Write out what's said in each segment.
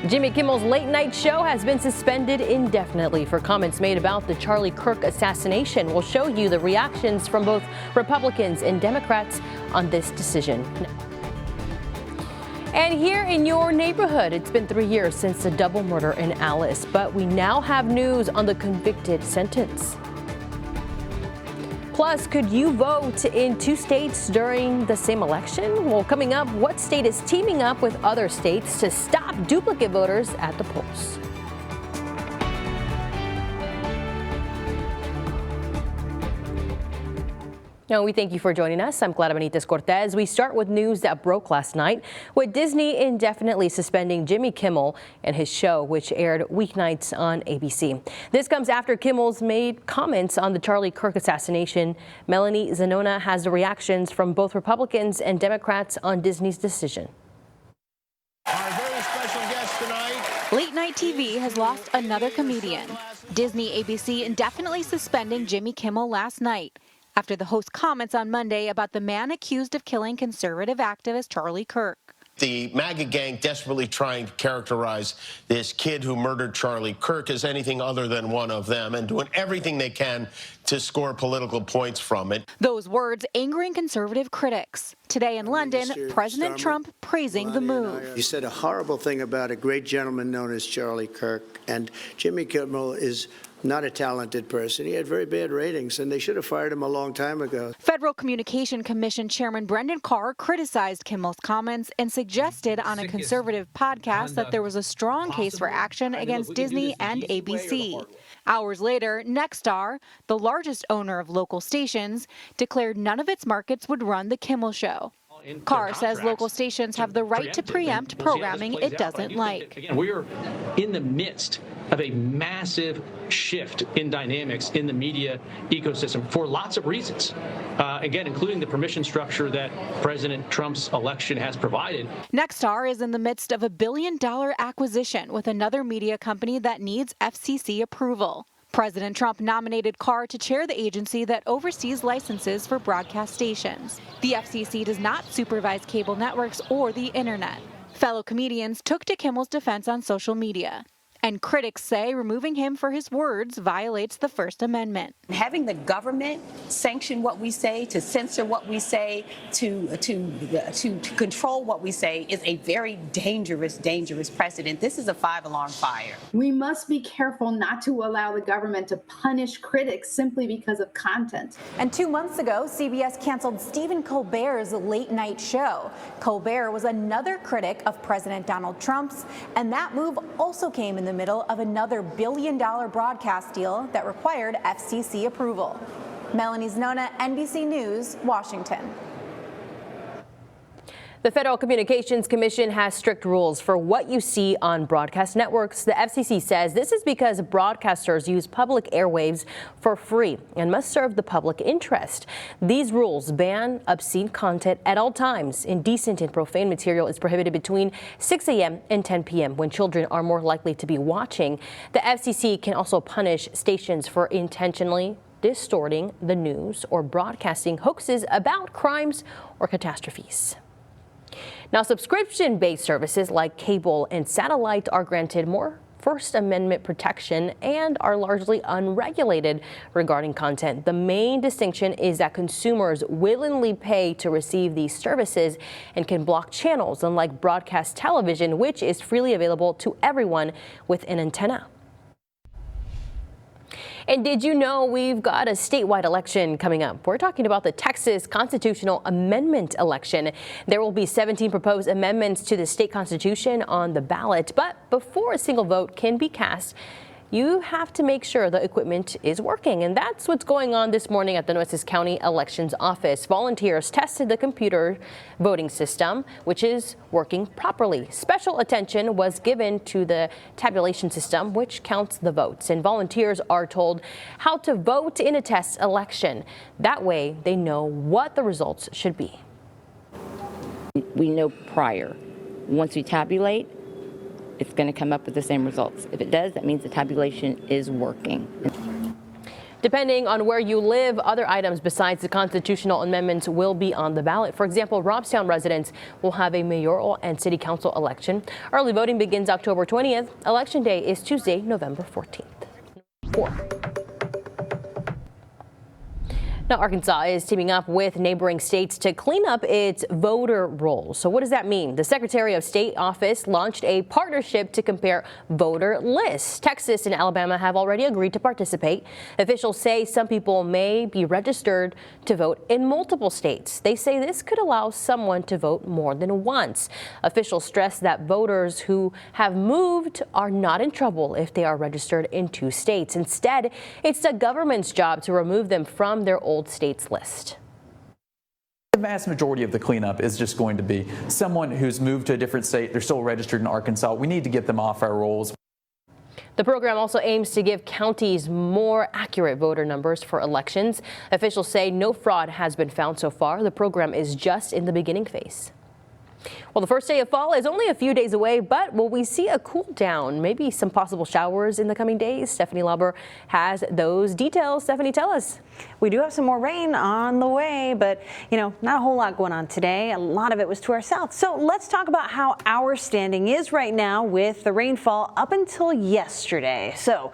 Jimmy Kimmel's late night show has been suspended indefinitely for comments made about the Charlie Kirk assassination. We'll show you the reactions from both Republicans and Democrats on this decision. And here in your neighborhood, it's been 3 years since the double murder in Alice, but we now have news on the convicted sentence. Plus, could you vote in 2 states during the same election? Well, coming up, what state is teaming up with other states to stop duplicate voters at the polls? Now, we thank you for joining us. I'm Clara Benitez Cortez. We start with news that broke last night, with Disney indefinitely suspending Jimmy Kimmel and his show, which aired weeknights on ABC. This comes after Kimmel's made comments on the Charlie Kirk assassination. Melanie Zanona has the reactions from both Republicans and Democrats on Disney's decision. Our very special guest tonight. Late night TV has lost another comedian. Disney ABC indefinitely suspending Jimmy Kimmel last night after the host's comments on Monday about the man accused of killing conservative activist Charlie Kirk. The MAGA gang desperately trying to characterize this kid who murdered Charlie Kirk as anything other than one of them and doing everything they can to score political points from it. Those words angering conservative critics. Today in London, President Trump praising the move. You said a horrible thing about a great gentleman known as Charlie Kirk, and Jimmy Kimmel is not a talented person. He had very bad ratings, and they should have fired him a long time ago. Federal Communication Commission Chairman Brendan Carr criticized Kimmel's comments and suggested on a conservative podcast that there was a strong case for action against Disney and ABC. Hours later, Nexstar, the largest owner of local stations, declared none of its markets would run The Kimmel Show. Carr says local stations have the right to preempt programming it doesn't like. Again, we're in the midst of a massive shift in dynamics in the media ecosystem for lots of reasons, again, including the permission structure that President Trump's election has provided. Nexstar is in the midst of a $1 billion acquisition with another media company that needs FCC approval. President Trump nominated Carr to chair the agency that oversees licenses for broadcast stations. The FCC does not supervise cable networks or the internet. Fellow comedians took to Kimmel's defense on social media. And critics say removing him for his words violates the First Amendment. Having the government sanction what we say, to censor what we say, to control what we say is a very dangerous precedent. This is a 5-alarm fire. We must be careful not to allow the government to punish critics simply because of content. And 2 months ago, CBS canceled Stephen Colbert's late night show. Colbert was another critic of President Donald Trump's, and that move also came in the middle of another $1 billion broadcast deal that required FCC approval. Melanie Zanona, NBC News, Washington. The Federal Communications Commission has strict rules for what you see on broadcast networks. The FCC says this is because broadcasters use public airwaves for free and must serve the public interest. These rules ban obscene content at all times. Indecent and profane material is prohibited between 6 a.m. and 10 p.m. when children are more likely to be watching. The FCC can also punish stations for intentionally distorting the news or broadcasting hoaxes about crimes or catastrophes. Now, subscription-based services like cable and satellite are granted more First Amendment protection and are largely unregulated regarding content. The main distinction is that consumers willingly pay to receive these services and can block channels, unlike broadcast television, which is freely available to everyone with an antenna. And did you know we've got a statewide election coming up? We're talking about the Texas Constitutional Amendment election. There will be 17 proposed amendments to the state constitution on the ballot, but before a single vote can be cast, you have to make sure the equipment is working. And that's what's going on this morning at the Nueces County Elections Office. Volunteers tested the computer voting system, which is working properly. Special attention was given to the tabulation system, which counts the votes. And volunteers are told how to vote in a test election. That way they know what the results should be. We know prior. Once we tabulate, it's going to come up with the same results. If it does, that means the tabulation is working. Depending on where you live, other items besides the constitutional amendments will be on the ballot. For example, Robstown residents will have a mayoral and city council election. Early voting begins October 20th. Election day is Tuesday, November 14th. 4. Now, Arkansas is teaming up with neighboring states to clean up its voter rolls. So what does that mean? The Secretary of State office launched a partnership to compare voter lists. Texas and Alabama have already agreed to participate. Officials say some people may be registered to vote in multiple states. They say this could allow someone to vote more than once. Officials stress that voters who have moved are not in trouble if they are registered in 2 states. Instead, it's the government's job to remove them from their old states list. The vast majority of the cleanup is just going to be someone who's moved to a different state. They're still registered in Arkansas. We need to get them off our rolls. The program also aims to give counties more accurate voter numbers for elections. Officials say no fraud has been found so far. The program is just in the beginning phase. Well, the first day of fall is only a few days away, but will we see a cool down? Maybe some possible showers in the coming days? Stephanie Lauber has those details. Stephanie, tell us. We do have some more rain on the way, but, not a whole lot going on today. A lot of it was to our south. So let's talk about how our standing is right now with the rainfall up until yesterday. So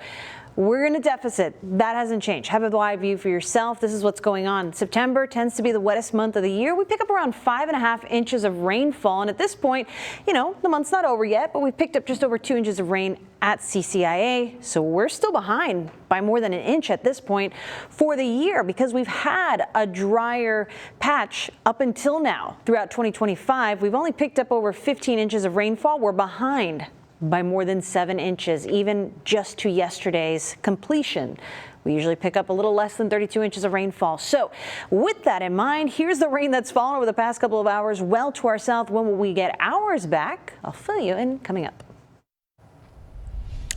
we're in a deficit. That hasn't changed. Have a live view for yourself. This is what's going on. September tends to be the wettest month of the year. We pick up around 5.5 inches of rainfall. And at this point, the month's not over yet, but we've picked up just over 2 inches of rain at CCIA. So we're still behind by more than an inch at this point for the year because we've had a drier patch up until now. Throughout 2025, we've only picked up over 15 inches of rainfall. We're behind by more than 7 inches, even just to yesterday's completion. We usually pick up a little less than 32 inches of rainfall. So with that in mind, here's the rain that's fallen over the past couple of hours well to our south. When will we get ours back? I'll fill you in coming up.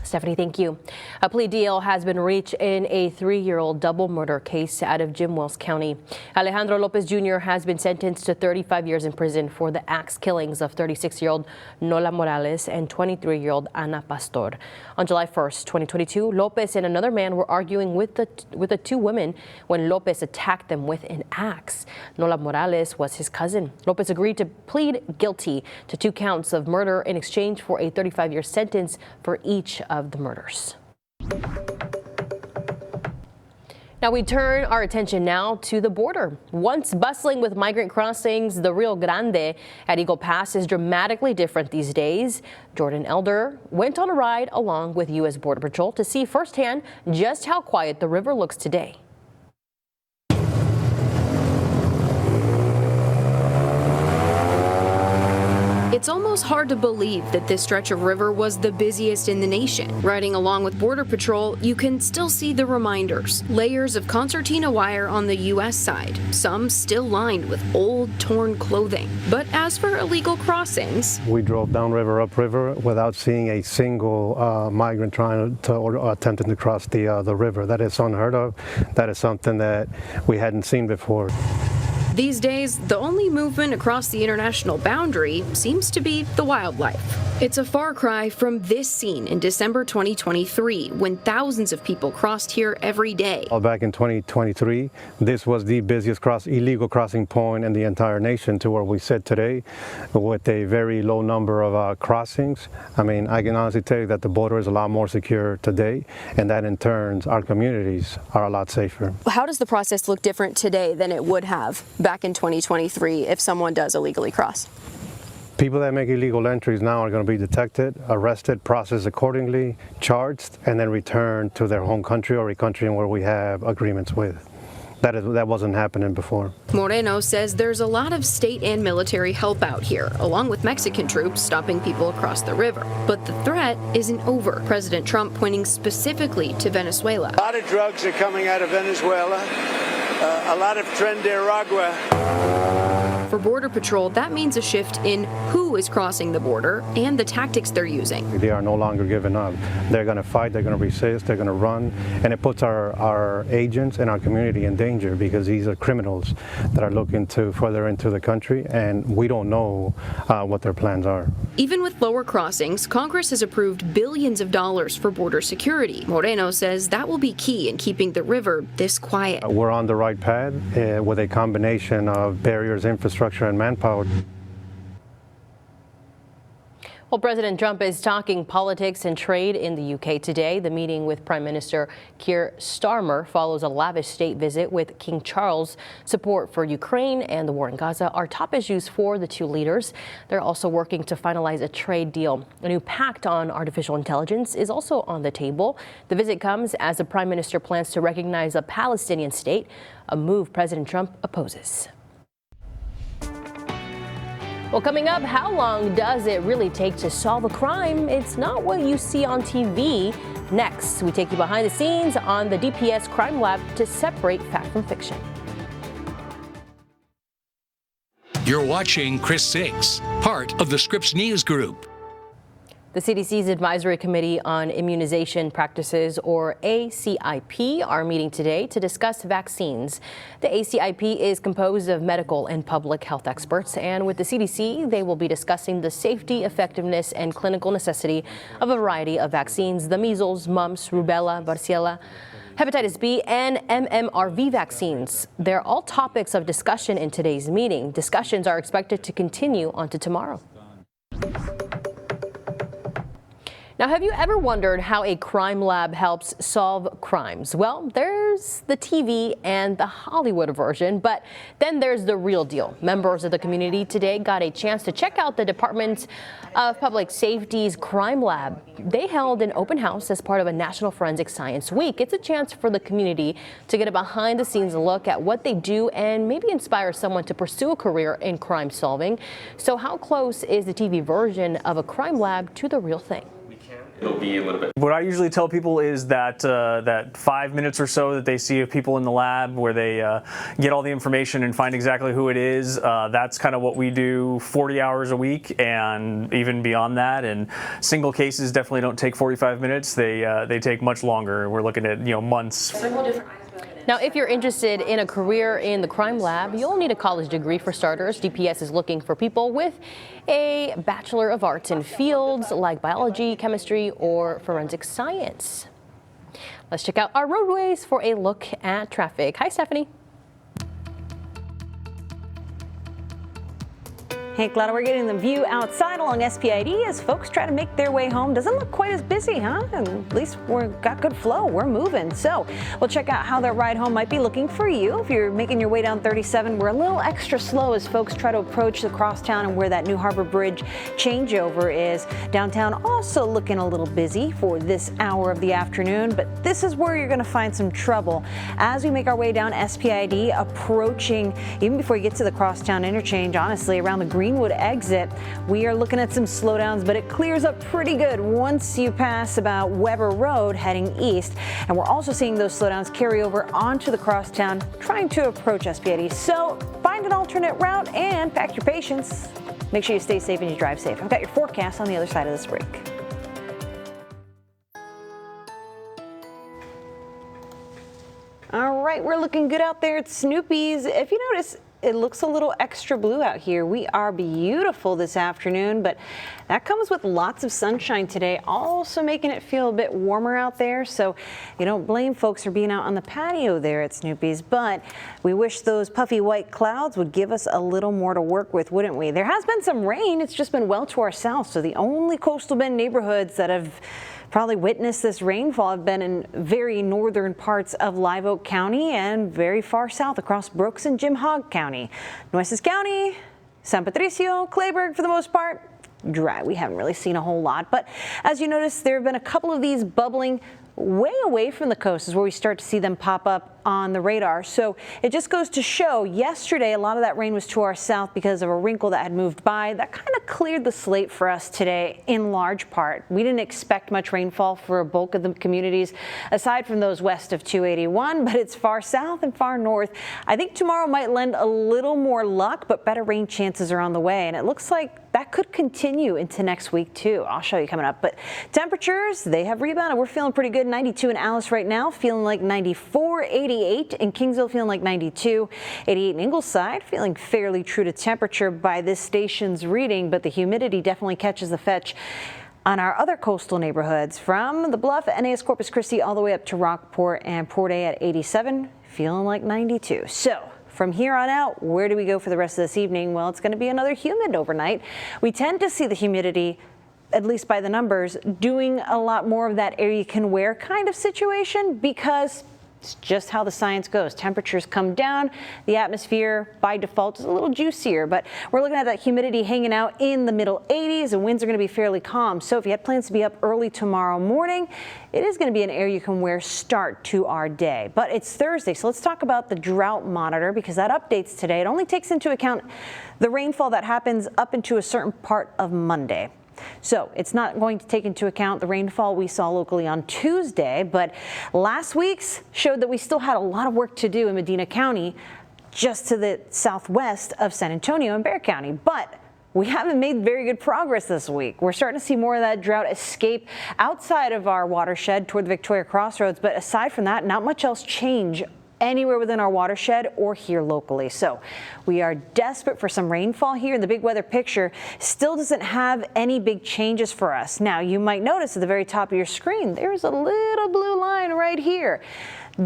Stephanie, thank you. A plea deal has been reached in a 3-year-old double murder case out of Jim Wells County. Alejandro Lopez Jr. has been sentenced to 35 years in prison for the axe killings of 36-year-old Nola Morales and 23-year-old Ana Pastor. On July 1st, 2022, Lopez and another man were arguing with the 2 women when Lopez attacked them with an axe. Nola Morales was his cousin. Lopez agreed to plead guilty to 2 counts of murder in exchange for a 35-year sentence for each of the murders. Now we turn our attention now to the border. Once bustling with migrant crossings, the Rio Grande at Eagle Pass is dramatically different these days. Jordan Elder went on a ride along with U.S. Border Patrol to see firsthand just how quiet the river looks today. It's almost hard to believe that this stretch of river was the busiest in the nation. Riding along with Border Patrol, you can still see the reminders. Layers of concertina wire on the U.S. side, some still lined with old, torn clothing. But as for illegal crossings, we drove downriver, upriver without seeing a single migrant trying to or attempting to cross the river. That is unheard of. That is something that we hadn't seen before. these days, the only movement across the international boundary seems to be the wildlife. It's a far cry from this scene in December 2023, when thousands of people crossed here every day. Back in 2023, this was the busiest illegal crossing point in the entire nation, to where we sit today with a very low number of crossings. I mean, I can honestly tell you that the border is a lot more secure today, and that in turn, our communities are a lot safer. How does the process look different today than it would have back in 2023 if someone does illegally cross? People that make illegal entries now are going to be detected, arrested, processed accordingly, charged, and then returned to their home country or a country where we have agreements with. That wasn't happening before. Moreno says there's a lot of state and military help out here, along with Mexican troops stopping people across the river. But the threat isn't over. President Trump pointing specifically to Venezuela. A lot of drugs are coming out of Venezuela, a lot of Tren de Aragua. For Border Patrol, that means a shift in who is crossing the border and the tactics they're using. They are no longer giving up. They're going to fight, they're going to resist, they're going to run, and it puts our agents and our community in danger because these are criminals that are looking to further into the country, and we don't know what their plans are. Even with lower crossings, Congress has approved billions of dollars for border security. Moreno says that will be key in keeping the river this quiet. We're on the right path with a combination of barriers, infrastructure, and manpower. Well, President Trump is talking politics and trade in the UK today. The meeting with Prime Minister Keir Starmer follows a lavish state visit with King Charles. Support for Ukraine and the war in Gaza are top issues for the two leaders. They're also working to finalize a trade deal. A new pact on artificial intelligence is also on the table. The visit comes as the Prime Minister plans to recognize a Palestinian state, a move President Trump opposes. Well, coming up, how long does it really take to solve a crime? It's not what you see on TV. Next, we take you behind the scenes on the DPS Crime Lab to separate fact from fiction. You're watching Chris 6, part of the Scripps News Group. The CDC's Advisory Committee on Immunization Practices, or ACIP, are meeting today to discuss vaccines. The ACIP is composed of medical and public health experts, and with the CDC, they will be discussing the safety, effectiveness, and clinical necessity of a variety of vaccines: the measles, mumps, rubella, varicella, hepatitis B, and MMRV vaccines. They're all topics of discussion in today's meeting. Discussions are expected to continue on to tomorrow. Now, have you ever wondered how a crime lab helps solve crimes? Well, there's the TV and the Hollywood version, but then there's the real deal. Members of the community today got a chance to check out the Department of Public Safety's crime lab. They held an open house as part of a National Forensic Science Week. It's a chance for the community to get a behind-the-scenes look at what they do and maybe inspire someone to pursue a career in crime solving. So how close is the TV version of a crime lab to the real thing? It'll be a little bit. What I usually tell people is that that 5 minutes or so that they see of people in the lab where they get all the information and find exactly who it is, that's kind of what we do 40 hours a week and even beyond that. And single cases definitely don't take 45 minutes. They take much longer. We're looking at months. Now, if you're interested in a career in the crime lab, you'll need a college degree for starters. DPS is looking for people with a Bachelor of Arts in fields like biology, chemistry, or forensic science. Let's check out our roadways for a look at traffic. Hi, Stephanie. Hey, glad we're getting the view outside along SPID as folks try to make their way home. Doesn't look quite as busy, huh? At least we've got good flow. We're moving. So we'll check out how that ride home might be looking for you. If you're making your way down 37, we're a little extra slow as folks try to approach the crosstown and where that New Harbor Bridge changeover is. Downtown also looking a little busy for this hour of the afternoon, but this is where you're going to find some trouble. As we make our way down SPID, approaching, even before you get to the crosstown interchange, honestly, around the Greenwood exit, we are looking at some slowdowns, but it clears up pretty good once you pass about Weber Road heading east. And we're also seeing those slowdowns carry over onto the crosstown, trying to approach SPID. So find an alternate route and pack your patience. Make sure you stay safe and you drive safe. I've got your forecast on the other side of this break. All right, we're looking good out there at Snoopy's. If you notice, it looks a little extra blue out here. We are beautiful this afternoon, but that comes with lots of sunshine today, also making it feel a bit warmer out there. So you don't blame folks for being out on the patio there at Snoopy's, but we wish those puffy white clouds would give us a little more to work with, wouldn't we? There has been some rain. It's just been well to our south. So the only coastal bend neighborhoods that have probably witnessed this rainfall have been in very northern parts of Live Oak County and very far south across Brooks and Jim Hogg County. Nueces County, San Patricio, Clayburgh for the most part, dry. We haven't really seen a whole lot, but as you notice, there have been a couple of these bubbling way away from the coast is where we start to see them pop up on the radar. So it just goes to show yesterday a lot of that rain was to our south because of a wrinkle that had moved by. That kind of cleared the slate for us today in large part. We didn't expect much rainfall for a bulk of the communities aside from those west of 281, but it's far south and far north. I think tomorrow might lend a little more luck, but better rain chances are on the way, and it looks like that could continue into next week too. I'll show you coming up. But temperatures, they have rebounded. We're feeling pretty good. 92 in Alice right now, feeling like 94, 88 in Kingsville, feeling like 92, 88 in Ingleside, feeling fairly true to temperature by this station's reading, but the humidity definitely catches the fetch on our other coastal neighborhoods from the Bluff, NAS Corpus Christi, all the way up to Rockport and Port A at 87, feeling like 92. So from here on out, where do we go for the rest of this evening? Well, it's going to be another humid overnight. We tend to see the humidity, at least by the numbers, doing a lot more of that air you can wear kind of situation because it's just how the science goes. Temperatures come down. The atmosphere by default is a little juicier, but we're looking at that humidity hanging out in the middle 80s and winds are going to be fairly calm. So if you had plans to be up early tomorrow morning, it is going to be an air you can wear start to our day. But it's Thursday, so let's talk about the drought monitor because that updates today. It only takes into account the rainfall that happens up into a certain part of Monday. So it's not going to take into account the rainfall we saw locally on Tuesday, but last week's showed that we still had a lot of work to do in Medina County, just to the southwest of San Antonio and Bexar County. But we haven't made very good progress this week. We're starting to see more of that drought escape outside of our watershed toward the Victoria Crossroads. But aside from that, not much else change anywhere within our watershed or here locally. So we are desperate for some rainfall here. The big weather picture still doesn't have any big changes for us. Now, you might notice at the very top of your screen, there's a little blue line right here.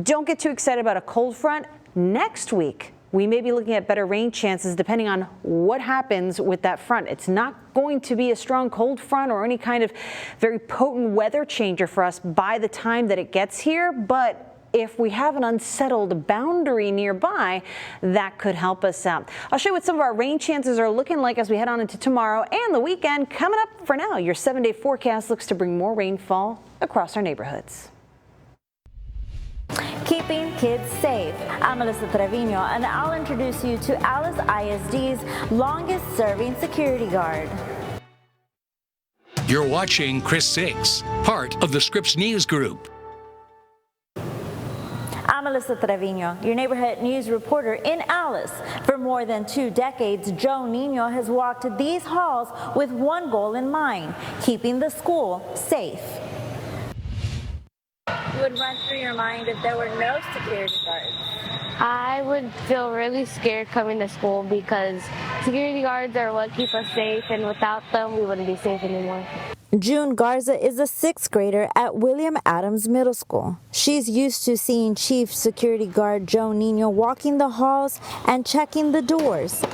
Don't get too excited about a cold front. Next week, we may be looking at better rain chances depending on what happens with that front. It's not going to be a strong cold front or any kind of very potent weather changer for us by the time that it gets here, but if we have an unsettled boundary nearby, that could help us out. I'll show you what some of our rain chances are looking like as we head on into tomorrow and the weekend. Coming up for now, your 7-day forecast looks to bring more rainfall across our neighborhoods. Keeping kids safe. I'm Melissa Trevino, and I'll introduce you to Alice ISD's longest-serving security guard. You're watching Chris 6, part of the Scripps News Group. I'm Melissa Trevino, your neighborhood news reporter in Alice. For more than 2 decades, Joe Nino has walked these halls with one goal in mind: keeping the school safe. What would run through your mind if there were no security guards? I would feel really scared coming to school because security guards are what keep us safe, and without them, we wouldn't be safe anymore. June Garza is a 6th grader at William Adams Middle School. She's used to seeing Chief Security Guard Joe Nino walking the halls and checking the doors.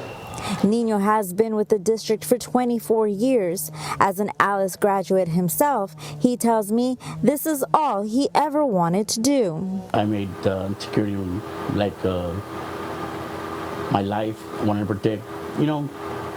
Nino has been with the district for 24 years. As an Alice graduate himself, he tells me this is all he ever wanted to do. I made security like my life. I wanted to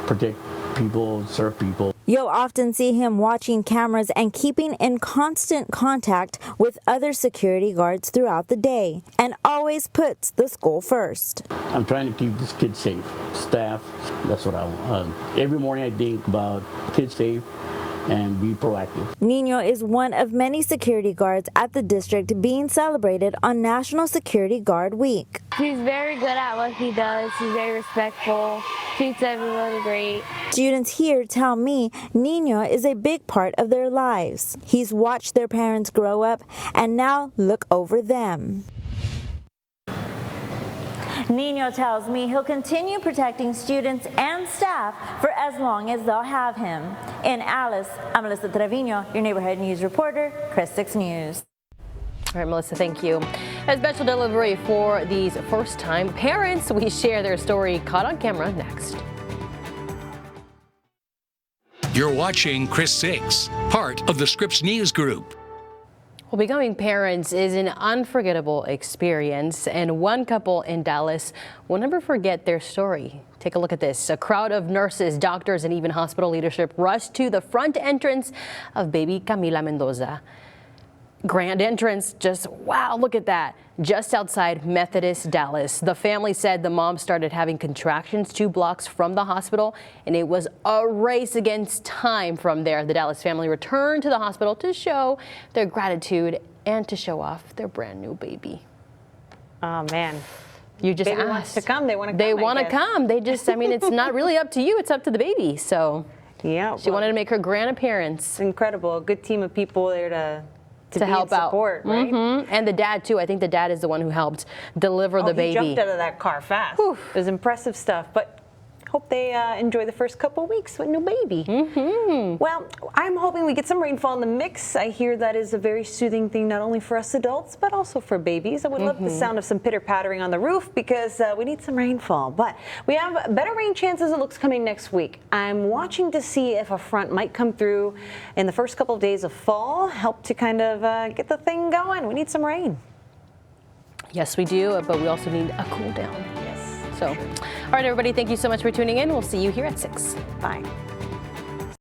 protect people, serve people. You'll often see him watching cameras and keeping in constant contact with other security guards throughout the day, and always puts the school first. I'm trying to keep this kid safe. Staff, that's what I want. Every morning I think about kids safe and be proactive. Nino is one of many security guards at the district being celebrated on National Security Guard Week. He's very good at what he does. He's very respectful, treats everyone great. Students here tell me Nino is a big part of their lives. He's watched their parents grow up and now look over them. Nino tells me he'll continue protecting students and staff for as long as they'll have him. In Alice, I'm Melissa Trevino, your neighborhood news reporter, Chris 6 News. All right, Melissa, thank you. A special delivery for these first-time parents. We share their story caught on camera next. You're watching Chris 6, part of the Scripps News Group. Well, becoming parents is an unforgettable experience, and one couple in Dallas will never forget their story. Take a look at this. A crowd of nurses, doctors, and even hospital leadership rushed to the front entrance of baby Camila Mendoza. Grand entrance, just wow, look at that. Just outside Methodist Dallas. The family said the mom started having contractions 2 blocks from the hospital, and it was a race against time from there. The Dallas family returned to the hospital to show their gratitude and to show off their brand new baby. Oh, man. You just baby asked. wants to come. They want to come. They want to come. They just, I mean, it's not really up to you. It's up to the baby. So yeah, she wanted to make her grand appearance. Incredible. A good team of people there to help out. Support, right? And the dad too. I think the dad is the one who helped deliver the baby. He jumped out of that car fast. Whew. It was impressive stuff. But hope they enjoy the first couple weeks with new baby. Well, I'm hoping we get some rainfall in the mix. I hear that is a very soothing thing, not only for us adults, but also for babies. I would love the sound of some pitter-pattering on the roof because we need some rainfall. But we have better rain chances, it looks, coming next week. I'm watching to see if a front might come through in the first couple of days of fall, help to kind of get the thing going. We need some rain. Yes, we do, but we also need a cool down. Yes. So, all right, everybody, thank you so much for tuning in. We'll see you here at 6. Bye.